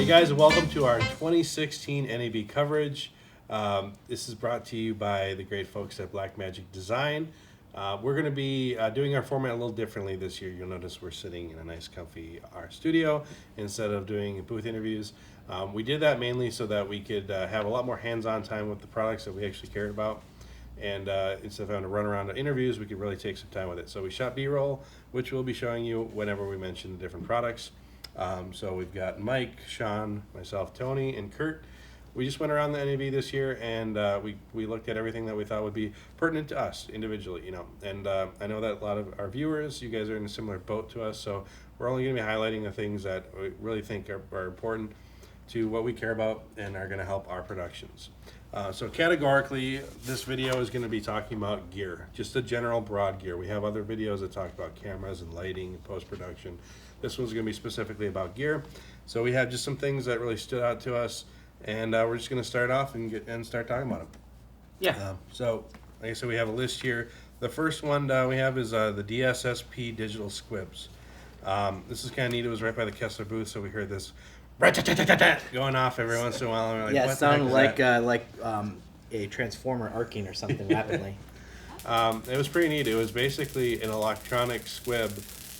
Hey guys, welcome to our 2016 NAB coverage. This is brought to you by the great folks at Blackmagic Design. We're going to be doing our format a little differently this year. You'll notice we're sitting in a nice comfy art studio instead of doing booth interviews. We did that mainly so that we could have a lot more hands-on time with the products that we actually cared about. And instead of having to run around to interviews, we could really take some time with it. So we shot B-roll, which we'll be showing you whenever we mention the different products. So we've got Mike, Sean, myself, Tony, and Kurt. We just went around the NAB this year, and we looked at everything that we thought would be pertinent to us individually, you know. And I know that a lot of our viewers, you guys are in a similar boat to us, so we're only going to be highlighting the things that we really think are important to what we care about and are going to help our productions. So categorically, this video is going to be talking about gear, just a general broad gear. We have other videos that talk about cameras and lighting and post-production. This one's going to be specifically about gear. So we have just some things that really stood out to us, and we're just going to start off and start talking about them. Yeah. So like I said, we have a list here. The first one we have is the DSSP digital squibs. This is kind of neat. It was right by the Kessler booth, so we heard this going off every once in a while. And we're like, Yeah, what it sounded like a transformer arcing or something rapidly. it was pretty neat. It was basically an electronic squib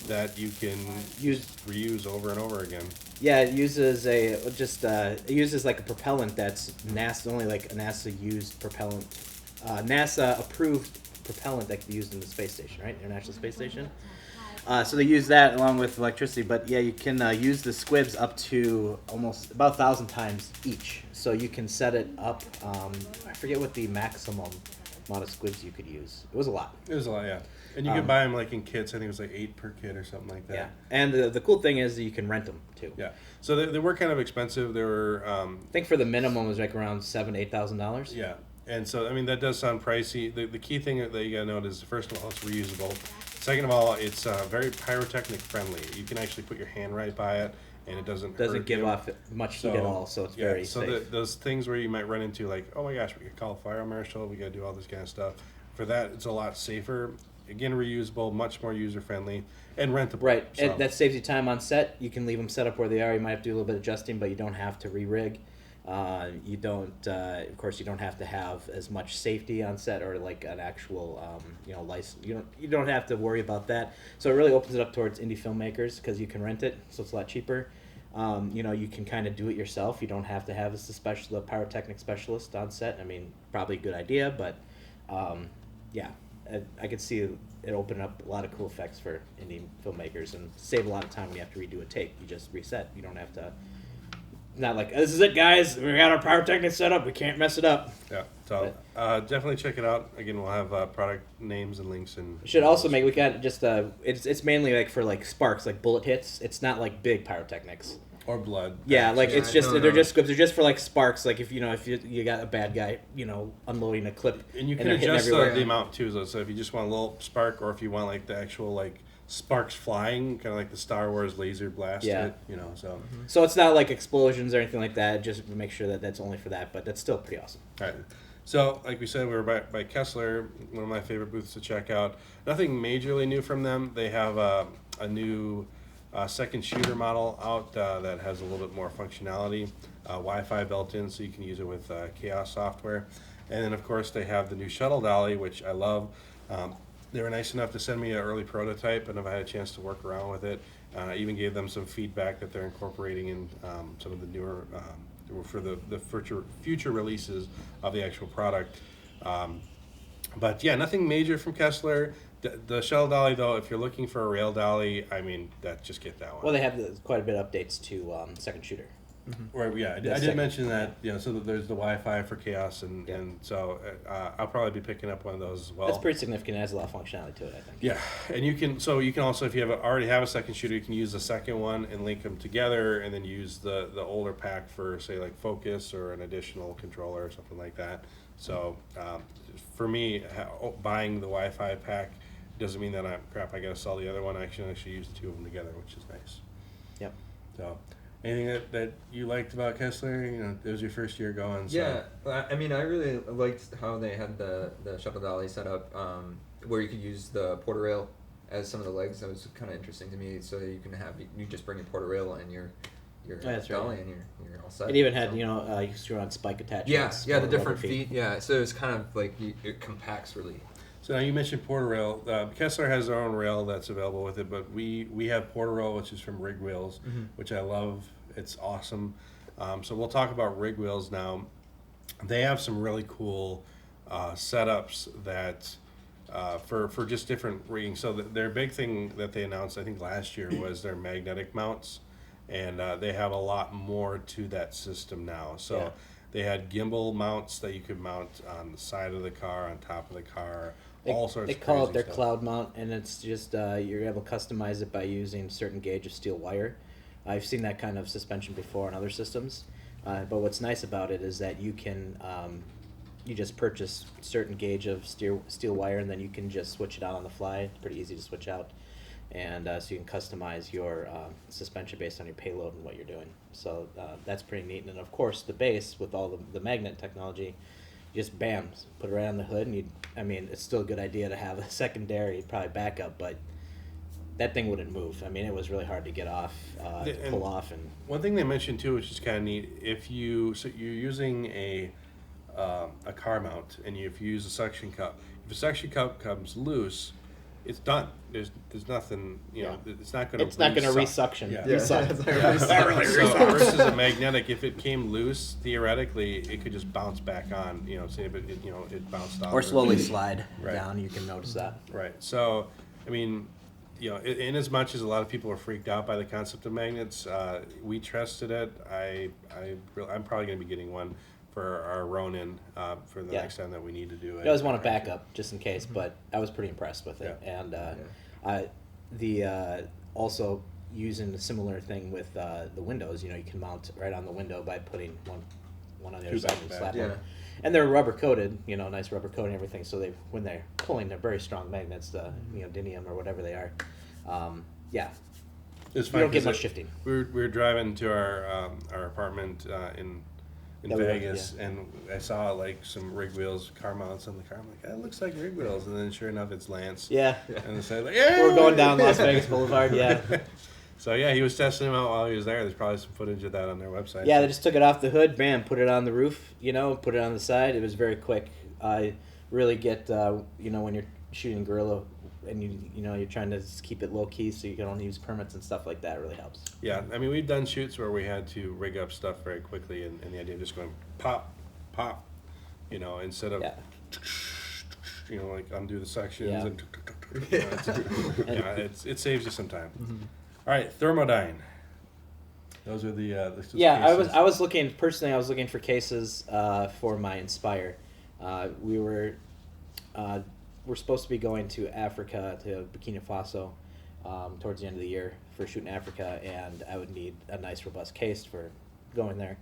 that you can reuse over and over again. Yeah, it uses it uses like a propellant that's NASA, only like a NASA used propellant, NASA approved propellant that can be used in the space station, right? International Space Station. So they use that along with electricity, but yeah, you can use the squibs up to almost about 1,000 times each. So you can set it up. I forget what the maximum amount of squibs you could use. It was a lot. It was a lot, yeah. And you could buy them like in kits. I think it was like 8 per kit or something like that. Yeah, and the cool thing is that you can rent them too. Yeah, so they were kind of expensive. They were. I think for the minimum was like around $7,000-8,000. Yeah, and so I mean that does sound pricey. The key thing that you gotta note is first of all it's reusable. Second of all, it's very pyrotechnic friendly. You can actually put your hand right by it, and it doesn't give off much heat at all. So it's very safe. So those things where you might run into like, oh my gosh, we could call a fire marshal. We gotta do all this kind of stuff. For that, it's a lot safer. Again, reusable, much more user-friendly, and rentable. Right, so. and that saves you time on set. You can leave them set up where they are. You might have to do a little bit of adjusting, but you don't have to re-rig. You don't, of course, you don't have to have as much safety on set or like an actual, license. You don't have to worry about that. So it really opens it up towards indie filmmakers because you can rent it, so it's a lot cheaper. You can kind of do it yourself. You don't have to have the pyrotechnic specialist on set. I mean, probably a good idea, but yeah. I could see it open up a lot of cool effects for indie filmmakers and save a lot of time when you have to redo a take. You just reset. You don't have to. Not like, this is it, guys. We got our pyrotechnic set up. We can't mess it up. Yeah, so definitely check it out. Again, we'll have product names and links. And we should also we got just it's mainly like for like sparks, like bullet hits. It's not like big pyrotechnics. Or blood. Yeah, like it's just they're just squibs. They're just for like sparks. Like if you got a bad guy, unloading a clip. And you can adjust the amount too. So if you just want a little spark, or if you want like the actual like sparks flying, kind of like the Star Wars laser blast. Yeah. So. So it's not like explosions or anything like that. Just make sure that that's only for that. But that's still pretty awesome. All right. So like we said, we were by Kessler, one of my favorite booths to check out. Nothing majorly new from them. They have a new. Second shooter model out that has a little bit more functionality, Wi-Fi built in, so you can use it with Chaos software. And then of course they have the new Shuttle Dolly, which I love. They were nice enough to send me an early prototype, and I've had a chance to work around with it. I even gave them some feedback that they're incorporating in some of the newer for the future releases of the actual product. But yeah, nothing major from Kessler. The Shuttle Dolly, though, if you're looking for a rail dolly, I mean, just get that one. Well, they have quite a bit of updates to second shooter. Mm-hmm. Right, yeah, I did mention that, so that there's the Wi-Fi for Chaos, and so I'll probably be picking up one of those as well. That's pretty significant. It has a lot of functionality to it, I think. Yeah, and you can also, if you already have a second shooter, you can use the second one and link them together, and then use the older pack for, say, like focus or an additional controller or something like that. So for me, buying the Wi-Fi pack doesn't mean that I gotta sell the other one. I can actually use the two of them together, which is nice. Yep. So, anything that you liked about Kessler? It was your first year going. So. Yeah, I mean, I really liked how they had the Shuttle Dolly set up, where you could use the porter rail as some of the legs. That was kind of interesting to me. So you just bring your porter rail and your your That's right. dolly and you're all set. It even had, So- you can screw on spike Yeah, attachments. yeah, the or different rubber feet. Yeah, so it's kind of like it compacts really. So now you mentioned Porter Rail. Kessler has their own rail that's available with it, but we have Porter Rail, which is from Rigwheels, which I love. It's awesome. So we'll talk about Rigwheels now. They have some really cool setups that for just different rigging. So their big thing that they announced, I think last year, was their magnetic mounts, and they have a lot more to that system now. So Yeah. they had gimbal mounts that you could mount on the side of the car, on top of the car, all sorts They of call crazy it their stuff. cloud mount, and it's just you're able to customize it by using certain gauge of steel wire. I've seen that kind of suspension before on other systems, but what's nice about it is that you can you just purchase certain gauge of steel wire, and then you can just switch it out on the fly. It's pretty easy to switch out, and so you can customize your suspension based on your payload and what you're doing. So that's pretty neat. And of course, the base with all the magnet technology, just bam, put it right on the hood, and it's still a good idea to have a secondary, probably backup, but that thing wouldn't move. I mean, it was really hard to get off, to And pull off, and one thing they mentioned too, which is kind of neat, if you're using a car mount, and if you use a suction cup, if a suction cup comes loose, it's done. There's nothing, it's not going to. it's not going to resuction. Yeah. Resuck. It's not really So versus a magnetic, if it came loose, theoretically, it could just bounce back on. Say if it bounced off. Or slowly slide Right. down. You can notice that. Right. So, I mean, in as much as a lot of people are freaked out by the concept of magnets, we trusted it. I'm probably going to be getting one for our Ronin for the Yeah. next time that we need to do it. I always want a backup just in case, but I was pretty impressed with it. Yeah. And also using a similar thing with the windows. You can mount right on the window by putting one on the other Two side back and to slap back. them. And they're rubber coated, nice rubber coating and everything. So when they're pulling, they're very strong magnets, dinium or whatever they are. Yeah, It's you fine don't get 'cause much shifting. We were driving to our apartment in Yeah, we were, Vegas, and I saw like some Rigwheels car mounts on the car. I'm like, that looks like Rigwheels, and then sure enough, it's Lance. Yeah, And it's like, yeah, we're going down Las Vegas Boulevard. Yeah. So yeah, he was testing them out while he was there. There's probably some footage of that on their website. Yeah, they just took it off the hood, bam, put it on the roof, put it on the side. It was very quick. I really get, when you're shooting guerrilla and you're trying to just keep it low key so you can only use permits and stuff like that. It really helps. Yeah, I mean, we've done shoots where we had to rig up stuff very quickly, and the idea of just going pop, pop, instead of, Yeah. like undo the sections Yeah. and, it saves you some time. All right, Thermodyne. Those are the Yeah, cases. I was looking for cases for my Inspire. We're supposed to be going to Africa, to Burkina Faso, towards the end of the year for shooting Africa, and I would need a nice robust case for going there.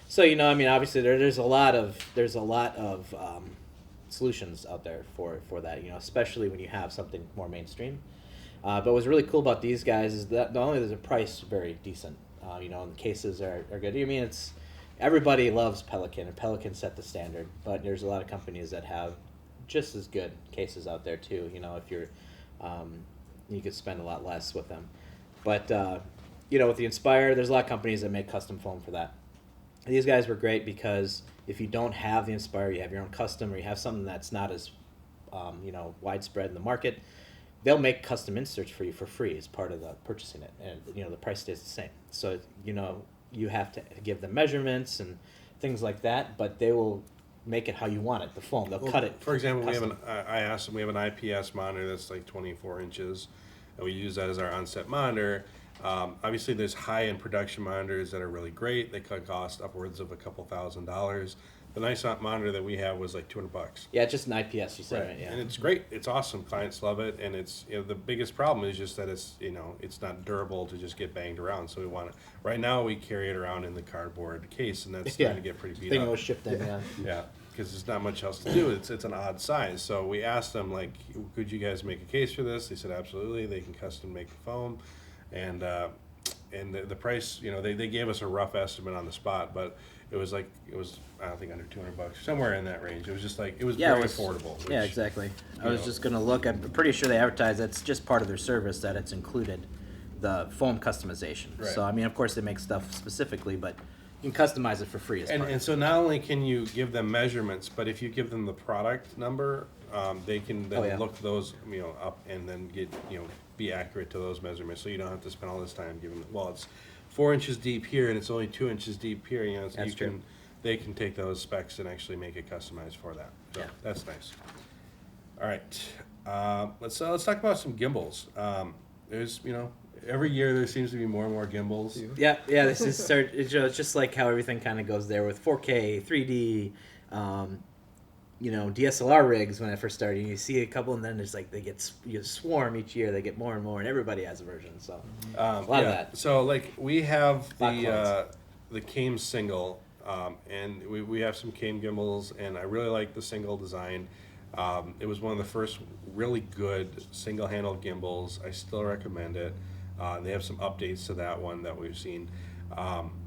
So obviously there's a lot of solutions out there for that. Especially when you have something more mainstream. But what's really cool about these guys is that not only is the price very decent, and the cases are good. I mean, everybody loves Pelican, and Pelican set the standard. But there's a lot of companies that have just as good cases out there too. If you're, you could spend a lot less with them. But with the Inspire, there's a lot of companies that make custom foam for that. These guys were great because if you don't have the Inspire, you have your own custom, or you have something that's not as widespread in the market, they'll make custom inserts for you for free as part of the purchasing it, and the price stays the same. So you have to give them measurements and things like that, but they will make it how you want it. The foam, they'll cut it. For example, custom. I asked them, we have an IPS monitor that's like 24 inches, and we use that as our on-set monitor. Obviously, there's high-end production monitors that are really great. They could cost upwards of a couple $1,000s. The nice monitor that we have was like $200. Yeah, it's just an IPS. You said right. Yeah, and it's great. It's awesome. Clients love it, and it's the biggest problem is just that it's it's not durable to just get banged around. So we want it. Right now, we carry it around in the cardboard case, and that's starting to get pretty beat thing up. was shipped in. Yeah. Yeah, because there's not much else to do. It's an odd size. So we asked them, like, could you guys make a case for this? They said absolutely. They can custom make the foam, and the price. They gave us a rough estimate on the spot, but it was I think under $200, somewhere in that range. It was just like it was very affordable. Yeah, exactly. I was just gonna look. I'm pretty sure they advertise that's just part of their service, that it's included the foam customization. Right. So I mean, of course, they make stuff specifically, but you can customize it for free as part. And so not only can you give them measurements, but if you give them the product number, they can then look those up and then get be accurate to those measurements. So you don't have to spend all this time giving them. Well, it's 4 inches deep here and it's only 2 inches deep here. So That's true. they can take those specs and actually make it customized for that. So Yeah. that's nice. All right, let's talk about some gimbals. There's every year there seems to be more and more gimbals. Yeah. This is it's just like how everything kind of goes there with 4K, 3D, DSLR rigs. When I first started, you see a couple, and then there's like you swarm each year. They get more and more, and everybody has a version. So a lot of that. So like we have Lot the Came single, and we have some Came gimbals, and I really like the single design. It was one of the first really good single-handle gimbals. I still recommend it. They have some updates to that one that we've seen.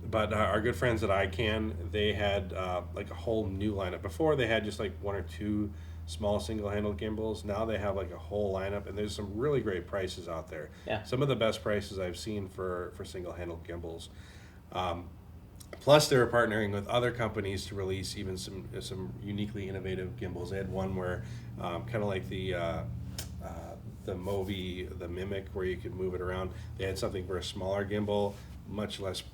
But our good friends at Ikan, they had like a whole new lineup. Before they had just like 1 or 2 small single-handle gimbals. Now they have like a whole lineup, and there's some really great prices out there. Yeah. Some of the best prices I've seen for single-handle gimbals. Plus, they were partnering with other companies to release even some uniquely innovative gimbals. They had one where kind of like the Movi, the Mimic, where you could move it around. They had something for a smaller gimbal, much less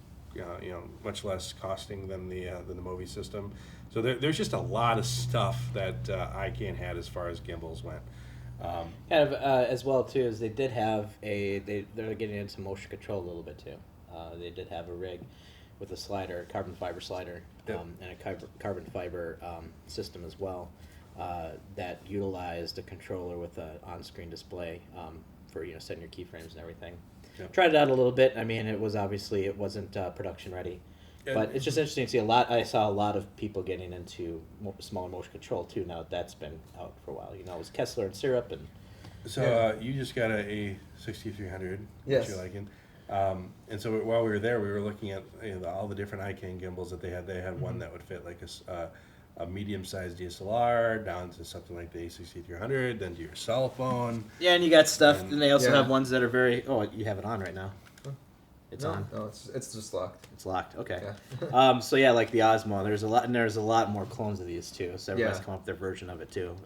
costing than the Movi system. So there's just a lot of stuff that Ikan had as far as gimbals went. Kind of as well too as they did have they're getting into motion control a little bit too. They did have a rig with a slider, carbon fiber slider, and a carbon fiber system as well that utilized a controller with an on-screen display for setting your keyframes and everything. Yep. Tried it out a little bit. I mean, it wasn't production ready, but it's just interesting to see I saw a lot of people getting into smaller motion control too. Now that's been out for a while. It was Kessler and Syrp and. So you just got a 6300, yes. Which you're liking. And so while we were there, we were looking at all the different Ikan gimbals that they had. They had one that would fit like a medium-sized DSLR down to something like the A6300, then to your cell phone. Yeah, and you got stuff, and they also have ones that are very. Oh, you have it on right now. It's on. No, it's just locked. It's locked. Okay. Yeah. So yeah, like the Osmo, there's a lot more clones of these too. So everybody's come up with their version of it too.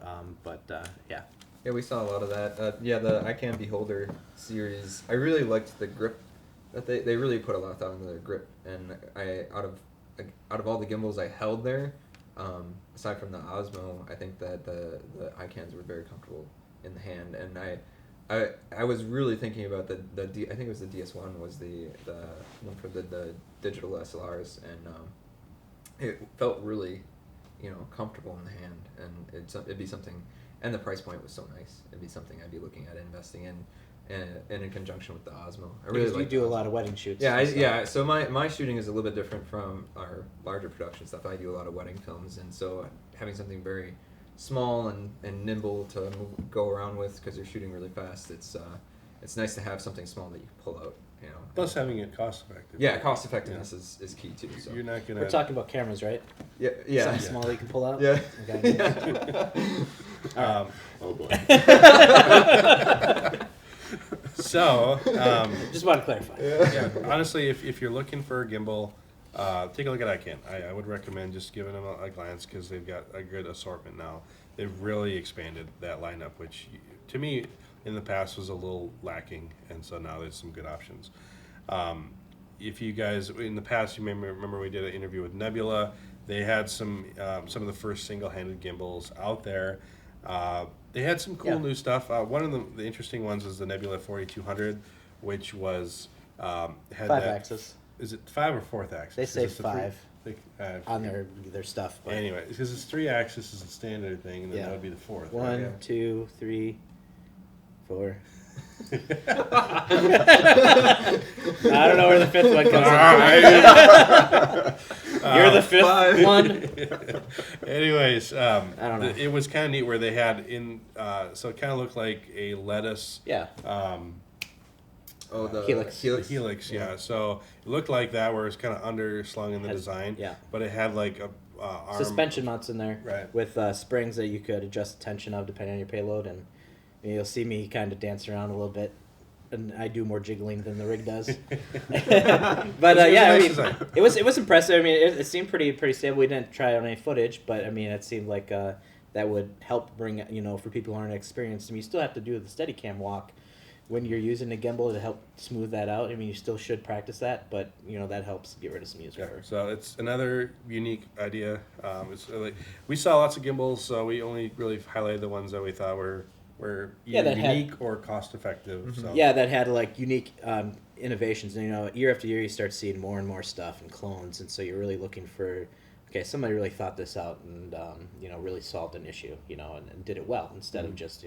Yeah. Yeah, we saw a lot of that. The Ikan Beholder series. I really liked the grip. That they really put a lot of thought into their grip, and out of all the gimbals I held there, aside from the Osmo, I think that the Ikans were very comfortable in the hand, and I was really thinking about I think it was the DS1 was the one for the digital SLRs, and it felt really comfortable in the hand, and it'd be something, and the price point was so nice. It'd be something I'd be looking at investing in. And in conjunction with the Osmo, I really like. You do a lot of wedding shoots. Yeah, So my shooting is a little bit different from our larger production stuff. I do a lot of wedding films, and so having something very small and nimble to go around with because you're shooting really fast. It's nice to have something small that you can pull out. Plus having it cost effective. Yeah, cost effectiveness is key too. So you're not gonna. We're talking about cameras, right? Yeah. Something small that you can pull out. Yeah. Okay. Oh boy. So, just want to clarify. yeah, honestly, if you're looking for a gimbal, take a look at Ikan. I would recommend just giving them a glance because they've got a good assortment now. They've really expanded that lineup, which to me in the past was a little lacking, and so now there's some good options. If you guys in the past, you may remember we did an interview with Nebula. They had some of the first single-handed gimbals out there. They had some cool new stuff. One of the interesting ones was the Nebula 4200, which was had 5-axis. Is it 5 or 4th axis? They say 5 on their stuff. But anyway, because it's 3-axis is the standard thing, and then that would be the 4th. 1, right? 2, 3, 4. I don't know where the 5th one comes from. You're the 5th one. Anyways, I don't know. It was kind of neat where they had so it kind of looked like a lettuce. Yeah. The helix. Helix, yeah. So it looked like that, where it's kind of underslung in the design. Yeah. But it had like a arm. Suspension mounts in there. Right. With springs that you could adjust the tension of depending on your payload, and you'll see me kind of dance around a little bit and I do more jiggling than the rig does. But It's a yeah, I nice mean, design. it was impressive. I mean, it seemed pretty stable. We didn't try on any footage, but I mean, it seemed like that would help bring, for people who aren't experienced. I mean, you still have to do the Steadicam walk when you're using a gimbal to help smooth that out. I mean, you still should practice that, but that helps get rid of some use Yeah, cover. so it's another unique idea. It's really, we saw lots of gimbals, so we only really highlighted the ones that we thought were Yeah, either that had- unique or cost effective. So Yeah, that had like unique innovations. And, year after year, you start seeing more and more stuff and clones, and so you're really looking for, okay, somebody really thought this out and really solved an issue, and did it well instead of just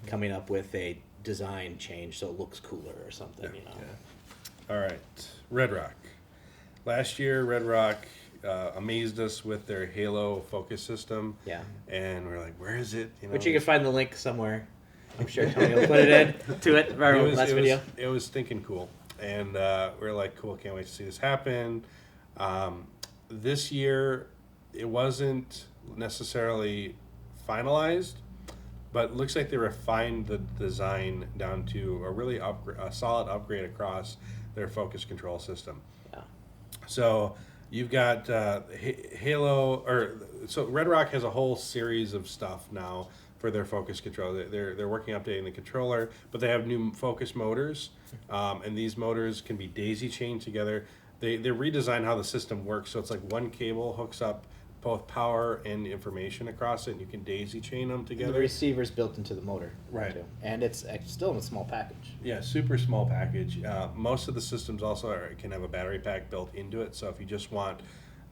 coming up with a design change so it looks cooler or something. All right, Redrock. Last year, Redrock amazed us with their Halo focus system. Yeah. And we're like, where is it? Which you can find the link somewhere. I'm sure Tony will put it in to it. Our last video. It was stinking cool. And we're like, cool, can't wait to see this happen. This year, it wasn't necessarily finalized, but it looks like they refined the design down to a solid upgrade across their focus control system. Yeah. So you've got Halo, so Redrock has a whole series of stuff now for their focus control. They're working on updating the controller, but they have new focus motors, and these motors can be daisy chained together. They redesigned how the system works, so it's like one cable hooks up both power and information across it, and you can daisy chain them And together. the receiver's built into the motor. Right. Too. And it's still in a small package. Yeah, super small package. Most of the systems also can have a battery pack built into it, so if you just want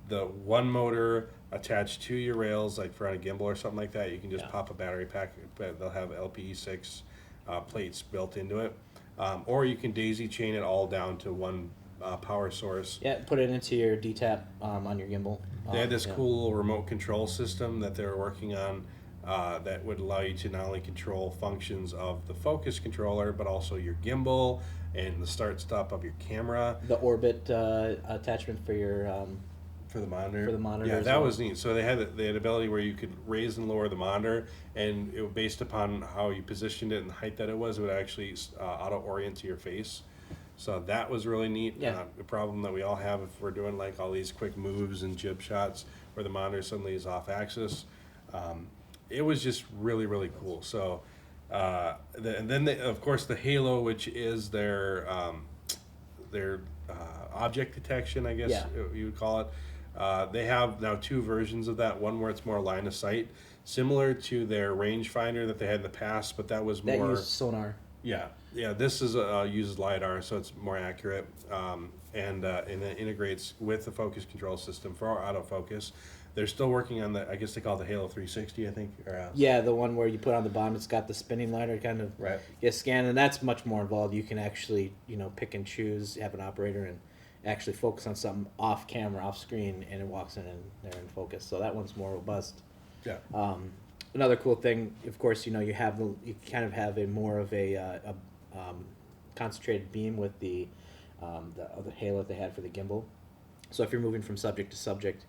the one motor attached to your rails, like for on a gimbal or something like that, you can just pop a battery pack, but they'll have LPE6 plates built into it. Or you can daisy chain it all down to one power source. Yeah, put it into your DTAP on your gimbal. They had this cool little remote control system that they were working on that would allow you to not only control functions of the focus controller, but also your gimbal and the start-stop of your camera. The orbit attachment for your... For the monitor. For the monitor. Yeah, as that well. was neat. So they had ability where you could raise and lower the monitor, and based upon how you positioned it and the height that it would actually auto-orient to your face. So that was really neat. Yeah. The problem that we all have if we're doing like all these quick moves and jib shots where the monitor suddenly is off axis. It was just really, really cool. So, and then of course the Halo, which is their object detection, I guess you would call it. They have now two versions of that. One where it's more line of sight, similar to their rangefinder that they had in the past, but that was more... That used sonar. Yeah. This is uses LiDAR, so it's more accurate, and it integrates with the focus control system for our autofocus. They're still working on I guess they call it the Halo 360, I think. Yeah, the one where you put on the bottom, it's got the spinning LiDAR kind of scan, and that's much more involved. You can actually, pick and choose, have an operator, and actually focus on something off camera, off screen, and it walks in and they're in focus. So that one's more robust. Yeah. Another cool thing, of course, you kind of have a more of a concentrated beam with the other halo that they had for the gimbal. So if you're moving from subject to subject,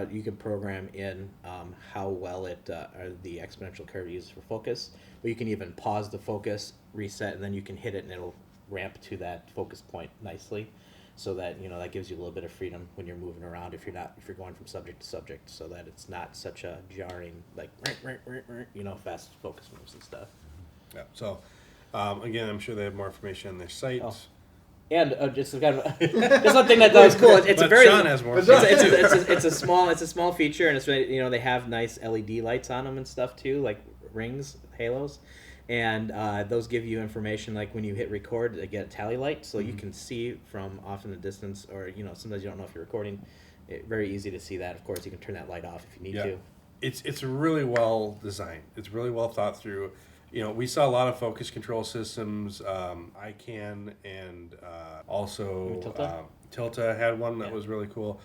you can program in how well the exponential curve uses for focus. But you can even pause the focus, reset, and then you can hit it, and it'll ramp to that focus point nicely. So that that gives you a little bit of freedom when you're moving around if you're going from subject to subject, so that it's not such a jarring fast focus moves and stuff. Yeah. So again, I'm sure they have more information on their site. Oh. And just kind of just one thing that was cool. It's a very Sean has more. it's a small feature, and it's really, they have nice LED lights on them and stuff too, like rings, halos. And those give you information, like when you hit record, they get a tally light, so you can see from off in the distance, or sometimes you don't know if you're recording. Very easy to see that. Of course, you can turn that light off if you need to. It's really well designed. It's really well thought through. We saw a lot of focus control systems. Ikan and also Tilta had one that was really cool.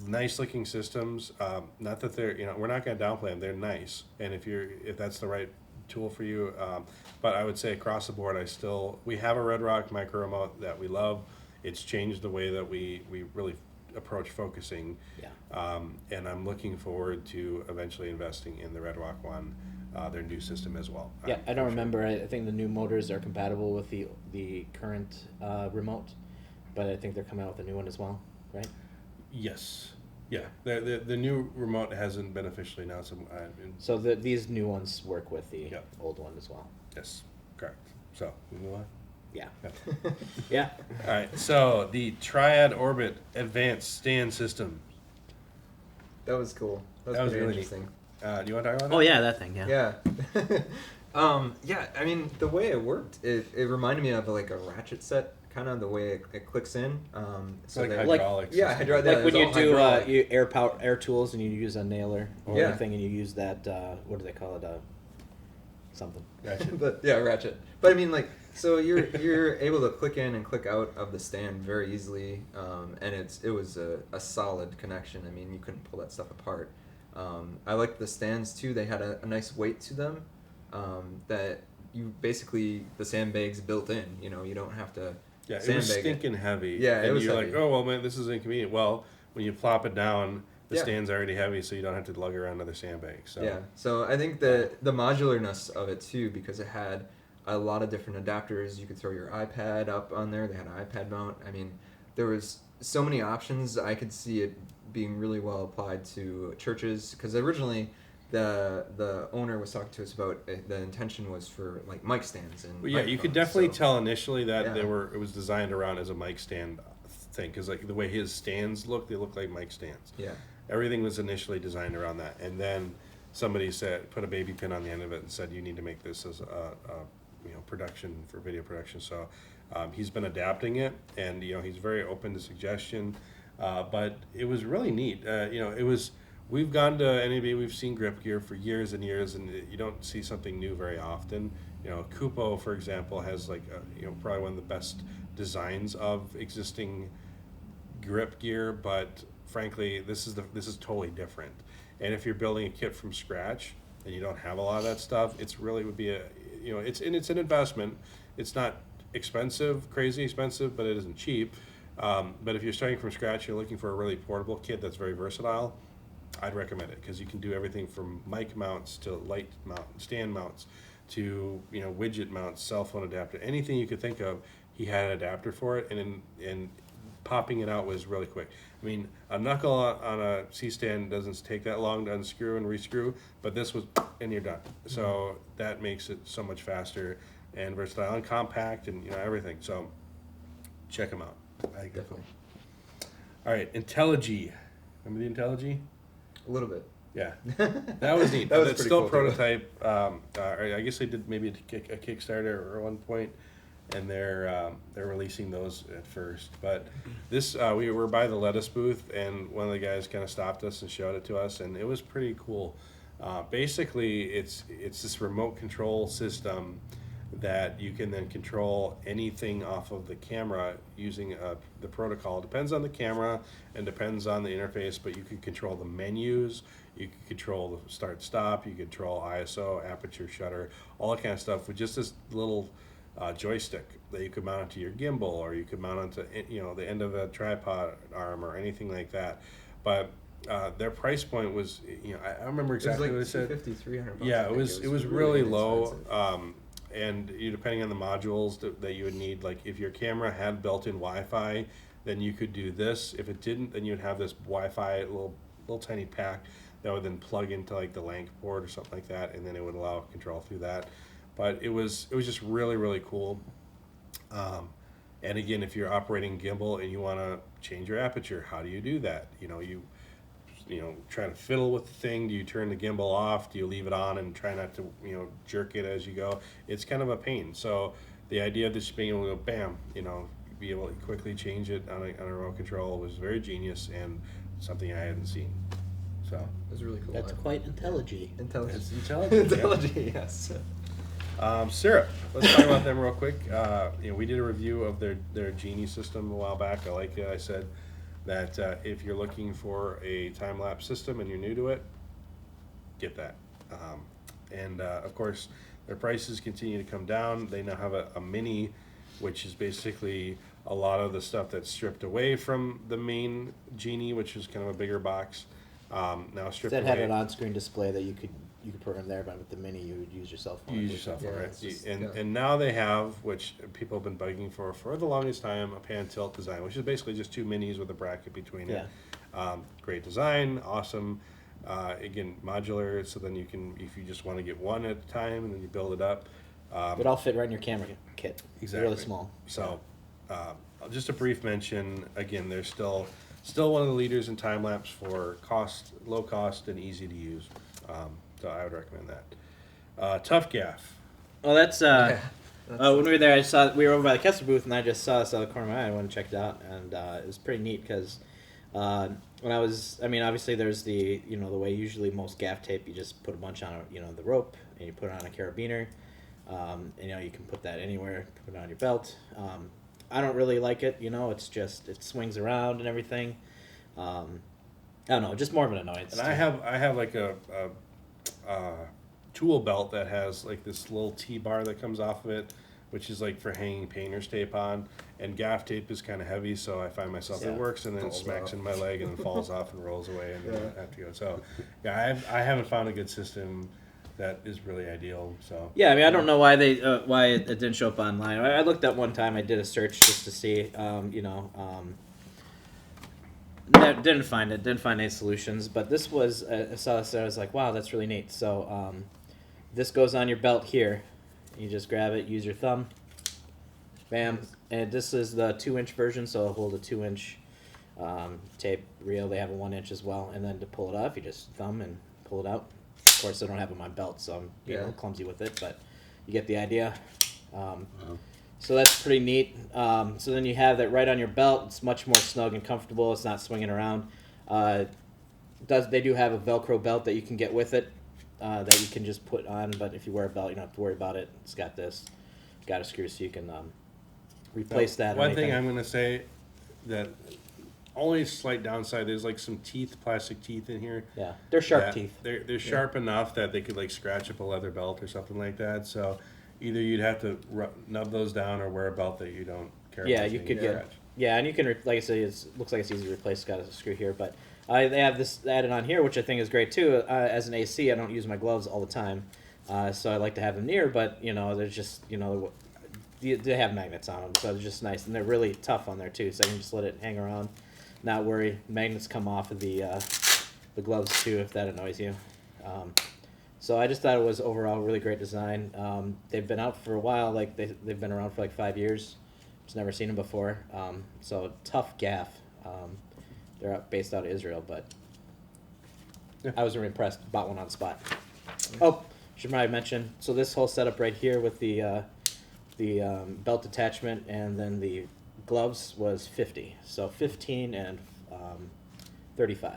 Nice looking systems. Not that they're we're not going to downplay them. They're nice, and if that's the right tool for you, but I would say across the board, we have a Redrock micro remote that we love. It's changed the way that we really approach focusing. Yeah. And I'm looking forward to eventually investing in the Redrock one, their new system as well. Yeah, I don't remember. I think the new motors are compatible with the current remote, but I think they're coming out with a new one as well, right? Yes. Yeah. The new remote hasn't been officially announced. So these new ones work with the old one as well. Yes, correct. So, we move on? Yeah. Yeah. All right. So, the Triad-Orbit Advance Stand System. That was cool. That was really interesting. neat. Do you want to talk about that? Oh yeah, that thing. Yeah. Yeah. Yeah, I mean, the way it worked, it reminded me of like a ratchet set, kind of the way it clicks in. So like that- hydraulics. yeah, Like when you do hydraulic. air tools and you use a nailer or Yeah. anything and you use that what do they call it something. Ratchet. But yeah, ratchet. But I mean, like, so you're able to click in and click out of the stand very easily, and it was a solid connection. I mean, you couldn't pull that stuff apart. I liked the stands too. They had a nice weight to them, that you basically the sandbags built in. You know, you don't have to. Yeah, it was sandbag stinking heavy. Yeah, it and was you're heavy. like, oh, well, man, this is inconvenient. Well, when you plop it down, the Yeah. stand's already heavy, so you don't have to lug around another sandbag. So. Yeah, so I think the modularness of it too, because it had a lot of different adapters. You could throw your iPad up on there. They had an iPad mount. I mean, there was so many options. I could see it being really well applied to churches, because originally the owner was talking to us about the intention was for like mic stands and Well, yeah, you could microphones, definitely so- tell initially that Yeah. it was designed around as a mic stand thing, because like the way his stands look, they look like mic stands. Yeah. Everything was initially designed around that, and then somebody put a baby pin on the end of it and said you need to make this as a production for video production. So he's been adapting it, and he's very open to suggestion. But it was really neat. We've gone to NAB, we've seen grip gear for years and years, and you don't see something new very often. Kupo, for example, has like probably one of the best designs of existing grip gear, but frankly, this is totally different. And if you're building a kit from scratch and you don't have a lot of that stuff, it's really would be it's an investment. It's not expensive, crazy expensive, but it isn't cheap. But if you're starting from scratch, you're looking for a really portable kit that's very versatile, I'd recommend it, because you can do everything from mic mounts to light mount, stand mounts, to widget mounts, cell phone adapter, anything you could think of. He had an adapter for it, and popping it out was really quick. I mean, a knuckle on a C-stand doesn't take that long to unscrew and rescrew, but this was, and you're done. So that makes it so much faster and versatile and compact, and everything. So check them out. I think they're cool. All right, Intelli-G. Remember the Intelli-G? A little bit. Yeah, that was neat. That was It's pretty still cool, prototype. I guess they did maybe a Kickstarter at one point, and they're releasing those at first. But this we were by the lettuce booth, and one of the guys kind of stopped us and showed it to us, and it was pretty cool. Basically, it's this remote control system that you can then control anything off of the camera using the protocol. It depends on the camera and depends on the interface, but you can control the menus, you can control the start stop, you control ISO, aperture, shutter, all that kind of stuff with just this little joystick that you could mount onto your gimbal, or you could mount onto the end of a tripod arm or anything like that. But their price point was, I don't remember exactly what it said. $250, $300. Yeah, I it think. was really low. inexpensive. And depending on the modules that you would need, like if your camera had built-in Wi-Fi, then you could do this. If it didn't, then you'd have this Wi-Fi little tiny pack that would then plug into like the LANC port or something like that, and then it would allow control through that. But it was just really, really cool. And again, if you're operating gimbal and you want to change your aperture, how do you do that? You try to fiddle with the thing. Do you turn the gimbal off? Do you leave it on and try not to jerk it as you go? It's kind of a pain. So the idea of just being able to go bam, be able to quickly change it on a remote control was very genius and something I hadn't seen. So It was really cool. That's quite Intelli-G. Intelligence. it's intelligent. yeah. Intelligent, yes. Syrp. Let's talk about them real quick. We did a review of their Genie system a while back. I like it. I said that if you're looking for a time-lapse system and you're new to it, get that. And of course, their prices continue to come down. They now have a mini which is basically a lot of the stuff that's stripped away from the main Genie, which is kind of a bigger box. Now stripped That away. had an on-screen display that you could program there, but with the Mini you would use your cell phone. You use your cell phone, Yeah, right? it's just- And now they have, which people have been begging for the longest time, a pan tilt design, which is basically just two minis with a bracket between it. Great design, awesome. Again, modular, so then you can, if you just want to get one at a time, and then you build it up. It all fit right in your camera kit. Exactly. Really small. So, just a brief mention. Again, they're still one of the leaders in time lapse for low cost, and easy to use. So I would recommend that. Tough Gaff. Well, that's Yeah, when we were there. We were over by the Kessler booth, and I just saw this out of the corner of my eye. I went and checked it out, and it was pretty neat because when obviously there's the the way usually most gaff tape, you just put a bunch on the rope, and you put it on a carabiner. And, you can put that anywhere, put it on your belt. I don't really like it, it's just, it swings around and everything. I don't know, just more of an annoyance. And I have like a tool belt that has like this little T-bar that comes off of it, which is like for hanging painter's tape on. And gaff tape is kind of heavy, so I find myself, it works, and then it Falls smacks off. in my leg and then falls off and rolls away, and then Yeah. I have to go. So, yeah, I haven't found a good system that is really ideal. So Yeah, I don't know why it didn't show up online. I looked up one time. I did a search just to see, didn't find it. Didn't find any solutions. But this was, I saw this. I was like, wow, that's really neat. So this goes on your belt here. You just grab it, use your thumb, bam, and this is the 2-inch version. So it'll hold a 2-inch tape reel. They have a 1-inch as well. And then to pull it off, you just thumb and pull it out. Of course, I don't have it on my belt, so I'm clumsy with it, but you get the idea. So that's pretty neat. So then you have that right on your belt. It's much more snug and comfortable. It's not swinging around. They do have a Velcro belt that you can get with it that you can just put on, but if you wear a belt, you don't have to worry about it. It's got this. Got a screw so you can replace that. One thing I'm going to say that only slight downside is like some plastic teeth in here. Yeah, they're sharp teeth. They're sharp enough that they could like scratch up a leather belt or something like that. So either you'd have to nub those down or wear a belt that you don't care. Yeah, about you being could get. scratched. Yeah, and you can, like I say, it looks like it's easy to replace. It's got a screw here, but they have this added on here, which I think is great too. As an AC, I don't use my gloves all the time, so I like to have them near. But they're just they have magnets on them, so they're just nice, and they're really tough on there too. So I can just let it hang around, not worry. Magnets come off of the gloves too, if that annoys you. So I just thought it was overall really great design. They've been out for a while, like they've been around for like 5 years. Just never seen them before. So Tough Gaff. They're based out of Israel, but I was really impressed. Bought one on the spot. Oh, should probably mention. So this whole setup right here with the belt attachment and then the gloves was $50. So 15 and 35.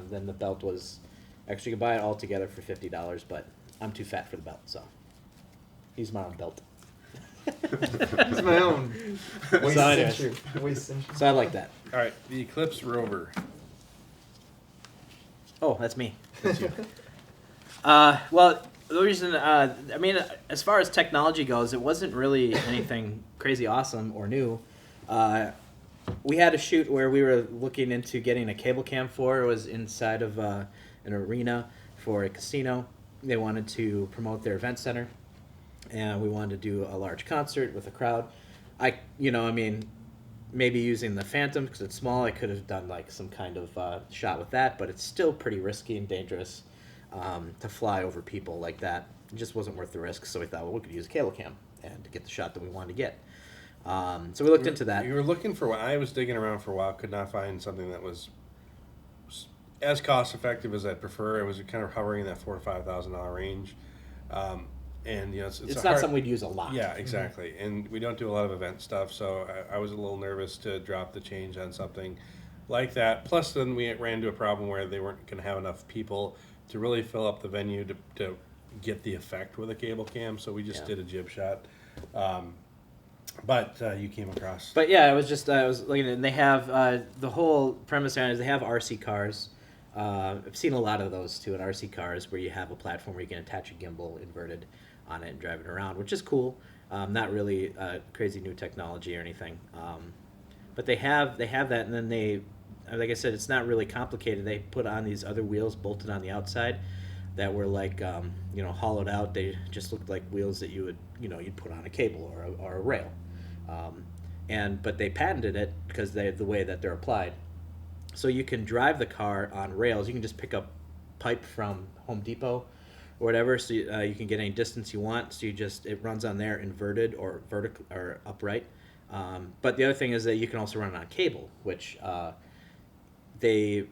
Then the belt was actually you could buy it all together for $50, but I'm too fat for the belt, so use my own belt. It's my own waist So anyways. cincher. Waist cincher. So I like that. All right, the Eclipse Rover. Oh, that's me. Well, the reason, as far as technology goes, it wasn't really anything crazy awesome or new. We had a shoot where we were looking into getting a cable cam for. It was inside of an arena for a casino. They wanted to promote their event center, and we wanted to do a large concert with a crowd. Maybe using the Phantom because it's small, I could have done like some kind of shot with that, but it's still pretty risky and dangerous to fly over people like that. It just wasn't worth the risk, so we thought, well, we could use a cable cam and to get the shot that we wanted to get. So we looked into that. You were looking for. I was digging around for a while, could not find something that was as cost effective as I'd prefer. It was kind of hovering in that $4,000 to $5,000 range. And it's not something we'd use a lot. Yeah, exactly. Mm-hmm. And we don't do a lot of event stuff, so I was a little nervous to drop the change on something like that. Plus, then we ran into a problem where they weren't going to have enough people to really fill up the venue to get the effect with a cable cam. So we just did a jib shot. But you came across. But yeah, I was looking at it, and they have the whole premise around it is they have RC cars. I've seen a lot of those too in RC cars where you have a platform where you can attach a gimbal inverted. on it and drive it around, which is cool. Not really crazy new technology or anything, but they have that, and then they, like I said, it's not really complicated. They put on these other wheels bolted on the outside that were like hollowed out. They just looked like wheels that you would you'd put on a cable or a rail, but they patented it because the way that they're applied. So you can drive the car on rails. You can just pick up pipe from Home Depot or whatever, so you can get any distance you want. So it runs on there inverted or vertical or upright. But the other thing is that you can also run it on cable, which the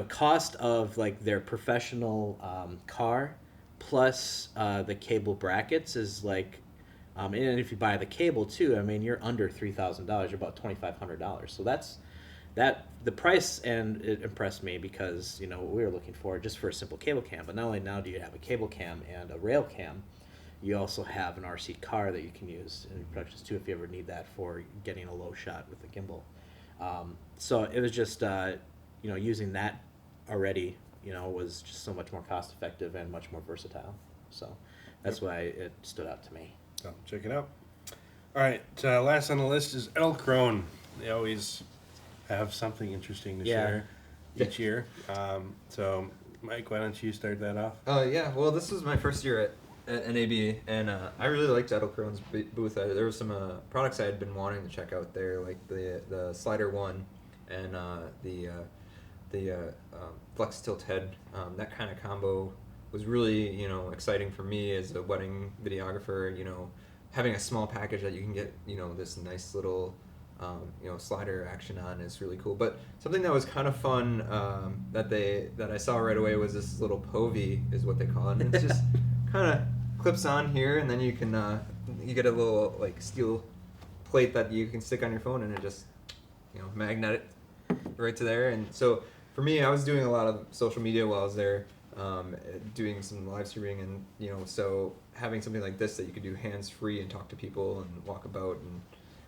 cost of like their professional car plus the cable brackets is like, and if you buy the cable too, I mean you're under $3,000. You're about $2,500. So the price, and it impressed me because what we were looking for just for a simple cable cam. But not only now do you have a cable cam and a rail cam, you also have an RC car that you can use in productions too if you ever need that for getting a low shot with a gimbal. So it was just using that already was just so much more cost effective and much more versatile. So that's why it stood out to me. So check it out. All right, last on the list is Edelkrone. They always have something interesting to share each year. So, Mike, why don't you start that off? Yeah, well, this was my first year at NAB, and I really liked Edelkrone's booth. There were some products I had been wanting to check out there, like the Slider 1 and the Flex Tilt Head. That kind of combo was really, exciting for me as a wedding videographer. Having a small package that you can get, this nice little slider action on is really cool. But something that was kind of fun that I saw right away was this little Povi, is what they call it. And it's just kind of clips on here, and then you can you get a little like steel plate that you can stick on your phone, and it just magnet it right to there. And so for me, I was doing a lot of social media while I was there, doing some live streaming, and so having something like this that you could do hands free and talk to people and walk about and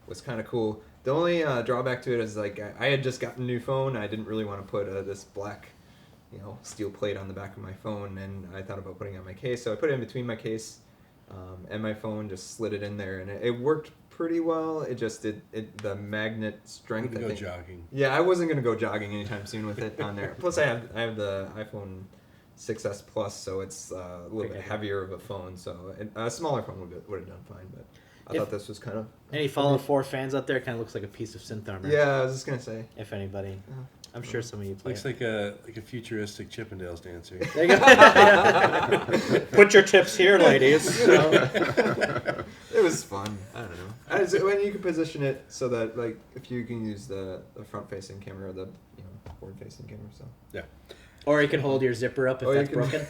was kind of cool. The only drawback to it is like I had just gotten a new phone. I didn't really want to put this black, steel plate on the back of my phone, and I thought about putting it on my case. So I put it in between my case and my phone, just slid it in there, and it worked pretty well. It just the magnet strength. Go jogging. Yeah, I wasn't gonna go jogging anytime soon with it on there. Plus, I have the iPhone 6s Plus, so it's a little bit heavier of a phone. So a smaller phone would have done fine, but. I thought this was kind of... Any Fallout 4 fans out there? It kind of looks like a piece of synth armor. Yeah, I was just going to say. If anybody. I'm sure some of you play. Looks like a futuristic Chippendales dancer. There you go. Put your tips here, ladies. It was fun. I don't know. When you can position it so that, like, if you can use the front-facing camera or the forward-facing camera, so... Yeah. Or you can hold your zipper up if that's broken.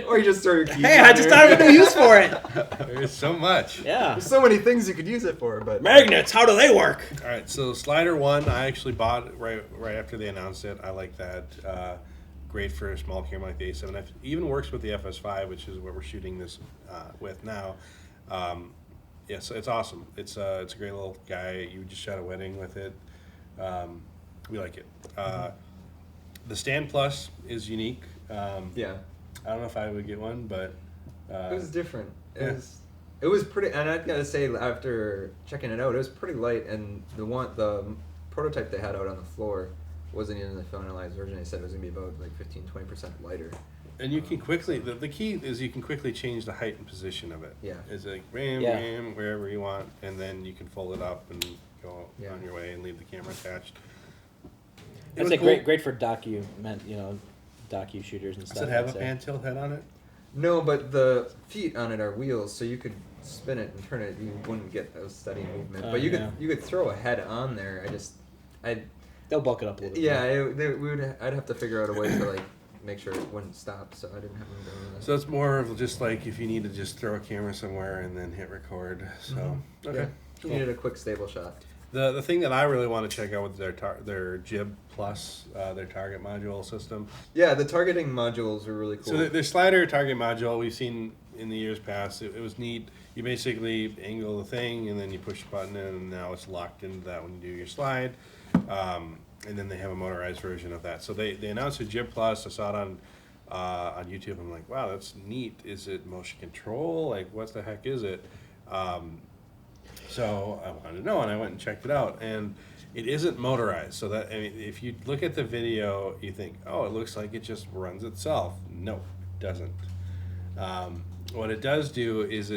Or you just throw your keys Hey, I just thought of a new use for it. There's so much. Yeah. There's so many things you could use it for, but... Magnets, how do they work? All right, so Slider 1, I actually bought right after they announced it. I like that. Great for a small camera like the A7. It even works with the FS5, which is what we're shooting this with now. Yeah, so it's awesome. It's a great little guy. You just shot a wedding with it. We like it. The Stand Plus is unique. Yeah. I don't know if I would get one, but... it was different. It was pretty... And I've got to say, after checking it out, it was pretty light. And the prototype they had out on the floor wasn't even the finalized version. They said it was going to be about like 15-20% lighter. And you can quickly... The key is you can quickly change the height and position of it. Yeah. It's like, bam, wherever you want. And then you can fold it up and go on your way and leave the camera attached. That's cool. Great for docu shooters and stuff. Does it have a pan tilt head on it? No, but the feet on it are wheels, so you could spin it and turn it. You wouldn't get a steady movement, but you could throw a head on there. They'll bulk it up a little bit. Yeah, I'd have to figure out a way to like make sure it wouldn't stop, so I didn't have them doing that. So it's more of just like if you need to just throw a camera somewhere and then hit record. So okay, yeah. cool. You needed a quick stable shot. The thing that I really want to check out with their Jib Plus, their target module system. Yeah, the targeting modules are really cool. So their slider target module we've seen in the years past. It was neat. You basically angle the thing and then you push the button in, and now it's locked into that when you do your slide. And then they have a motorized version of that. So they announced a Jib Plus. I saw it on on YouTube. I'm like, wow, that's neat. Is it motion control? Like, what the heck is it? So I wanted to know, and I went and checked it out, and it isn't motorized. So that, I mean, if you look at the video, you think, oh, it looks like it just runs itself. No, it doesn't. What it does do is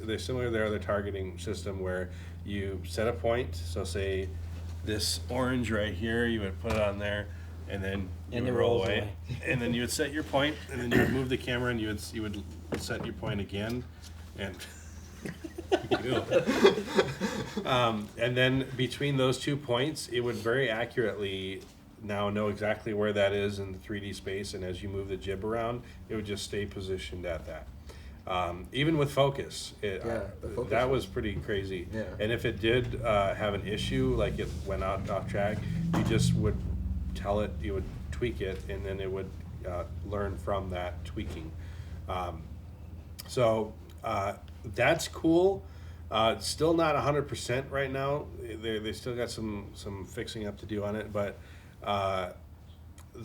they're similar to their other targeting system where you set a point. So say this orange right here, you would put it on there, and then you would roll away. And then you would set your point, and then you would move the camera, and you would set your point again, and and then between those 2 points, it would very accurately now know exactly where that is in the 3D space, and as you move the jib around, it would just stay positioned at that. Even with focus, that was pretty crazy. Yeah. And if it did have an issue, like it went off track, you just would tell it, you would tweak it, and then it would learn from that tweaking. So that's cool. It's still not 100% right now. They still got some fixing up to do on it, but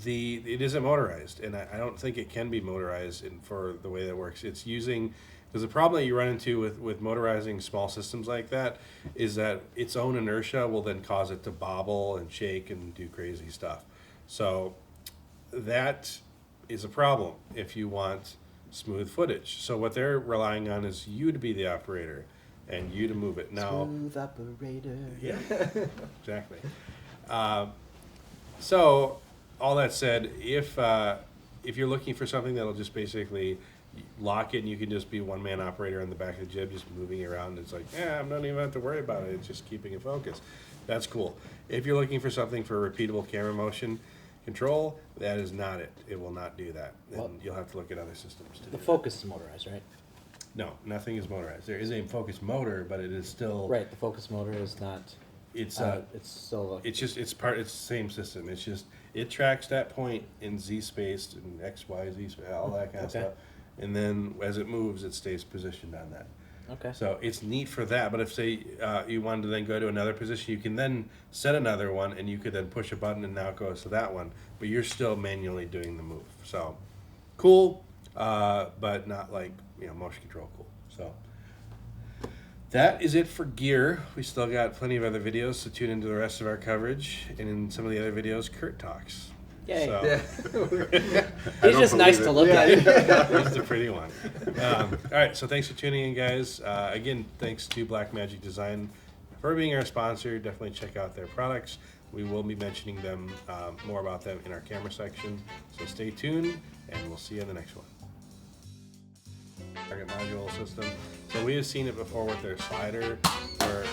it isn't motorized, and I don't think it can be motorized for the way that it works. It's using, because the problem that you run into with motorizing small systems like that is that its own inertia will then cause it to bobble and shake and do crazy stuff. So that is a problem if you want smooth footage. So what they're relying on is you to be the operator and you to move it. Now, smooth operator. Yeah, exactly. So all that said, if you're looking for something that'll just basically lock it and you can just be one-man operator on the back of the jib, just moving it around, it's like, I don't even have to worry about it. It's just keeping it focused. That's cool. If you're looking for something for repeatable camera motion control, that is not it. It will not do that. Well, and you'll have to look at other systems to do The that. focus is motorized, right? No, nothing is motorized. There is a focus motor, but it is still Right. The focus motor is not. It's still. it's the same system. It's just it tracks that point in Z space and X, Y, Z space, all that kind of Okay. stuff, and then as it moves, it stays positioned on that. Okay. So it's neat for that. But if say you wanted to then go to another position, you can then set another one, and you could then push a button, and now it goes to that one. But you're still manually doing the move. So cool, but not like motion control cool. So. That is it for gear. We still got plenty of other videos, so tune into the rest of our coverage. And in some of the other videos, Kurt talks. Yay. So, Yeah. He's just nice to look at. he's the pretty one. All right, so thanks for tuning in, guys. Again, thanks to Blackmagic Design for being our sponsor. Definitely check out their products. We will be mentioning them, more about them in our camera section. So stay tuned, and we'll see you in the next one. Target module system. So we have seen it before with their slider, where